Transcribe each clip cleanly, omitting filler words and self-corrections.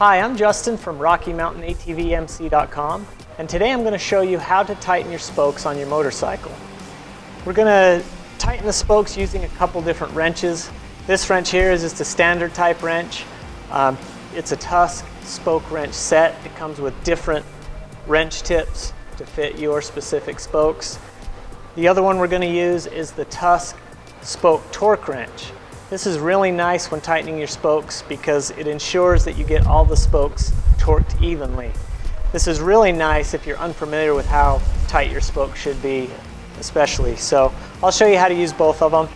Hi, I'm Justin from RockyMountainATVMC.com, and today I'm going to show you how to tighten your spokes on your motorcycle. We're going to tighten the spokes using a couple different wrenches. This wrench here is just a standard type wrench. It's a Tusk spoke wrench set. It comes with different wrench tips to fit your specific spokes. The other one we're going to use is the Tusk spoke torque wrench. This is really nice when tightening your spokes because it ensures that you get all the spokes torqued evenly. This is really nice if you're unfamiliar with how tight your spokes should be, especially. So I'll show you how to use both of them.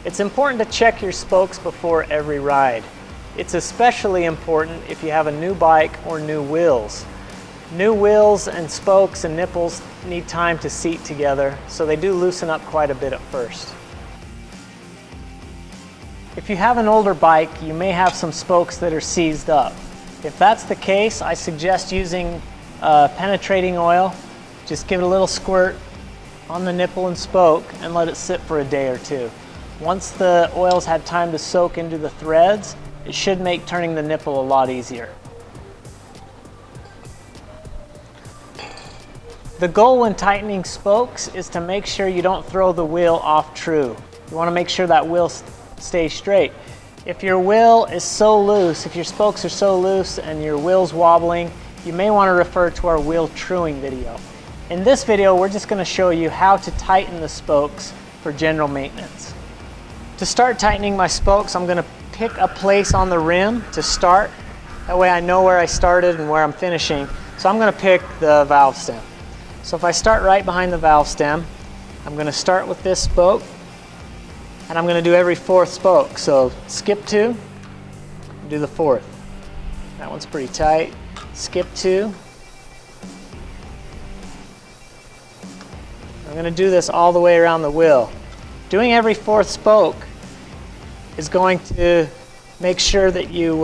It's important to check your spokes before every ride. It's especially important if you have a new bike or new wheels. New wheels and spokes and nipples need time to seat together, so they do loosen up quite a bit at first. If you have an older bike, you may have some spokes that are seized up. If that's the case, I suggest using penetrating oil. Just give it a little squirt on the nipple and spoke and let it sit for a day or two. Once the oil's had time to soak into the threads, it should make turning the nipple a lot easier. The goal when tightening spokes is to make sure you don't throw the wheel off true. You want to make sure that wheel stay straight. If your wheel is so loose, if your spokes are so loose and your wheel's wobbling, you may want to refer to our wheel truing video. In this video, we're just going to show you how to tighten the spokes for general maintenance. To start tightening my spokes, I'm going to pick a place on the rim to start. That way I know where I started and where I'm finishing. So I'm going to pick the valve stem. So if I start right behind the valve stem, I'm going to start with this spoke. And I'm going to do every fourth spoke. So skip 2, do the fourth. That one's pretty tight. Skip 2. I'm going to do this all the way around the wheel. Doing every fourth spoke is going to make sure that you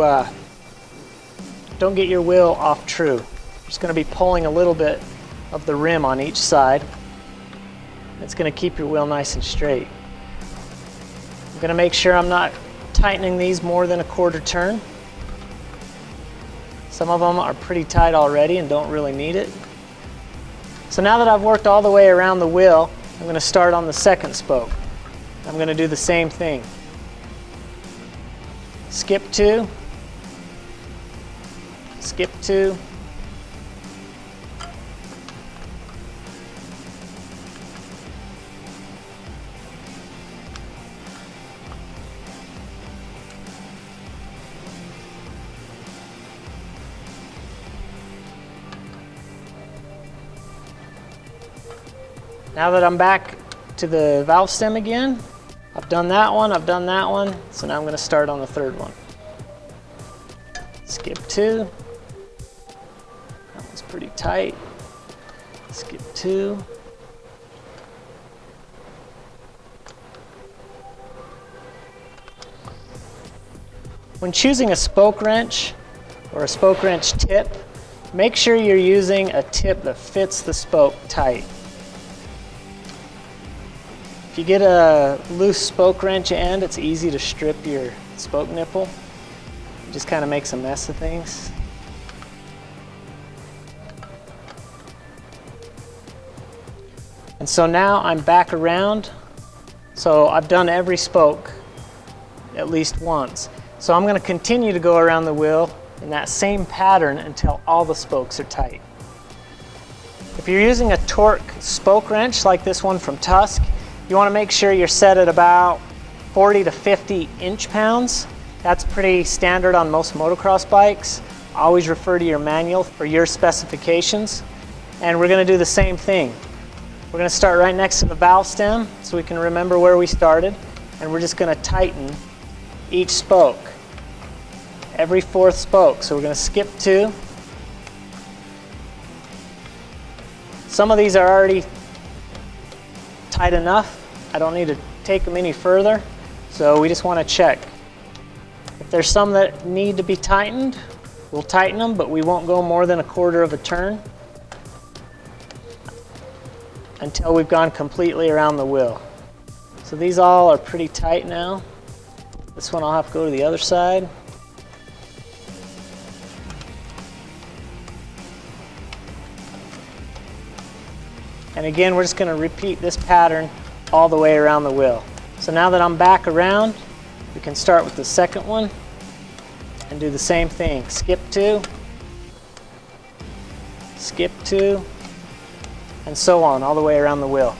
don't get your wheel off true. You're just going to be pulling a little bit of the rim on each side. It's going to keep your wheel nice and straight. I'm going to make sure I'm not tightening these more than a quarter turn. Some of them are pretty tight already and don't really need it. So now that I've worked all the way around the wheel, I'm going to start on the second spoke. I'm going to do the same thing. Skip 2, skip 2, now that I'm back to the valve stem again, I've done that one, so now I'm going to start on the third one. Skip 2. That one's pretty tight. Skip 2. When choosing a spoke wrench or a spoke wrench tip, make sure you're using a tip that fits the spoke tight. If you get a loose spoke wrench end, it's easy to strip your spoke nipple. It just kind of makes a mess of things. And so now I'm back around. So I've done every spoke at least once. So I'm going to continue to go around the wheel in that same pattern until all the spokes are tight. If you're using a torque spoke wrench like this one from Tusk, you want to make sure you're set at about 40 to 50 inch-pounds. That's pretty standard on most motocross bikes. Always refer to your manual for your specifications. And we're going to do the same thing. We're going to start right next to the valve stem so we can remember where we started. And we're just going to tighten each spoke, every fourth spoke. So we're going to skip 2. Some of these are already tight enough. I don't need to take them any further, so we just want to check. If there's some that need to be tightened, we'll tighten them, but we won't go more than a quarter of a turn until we've gone completely around the wheel. So these all are pretty tight now. This one I'll have to go to the other side. And again, we're just going to repeat this pattern all the way around the wheel. So now that I'm back around, we can start with the second one and do the same thing. Skip 2, skip 2, and so on all the way around the wheel.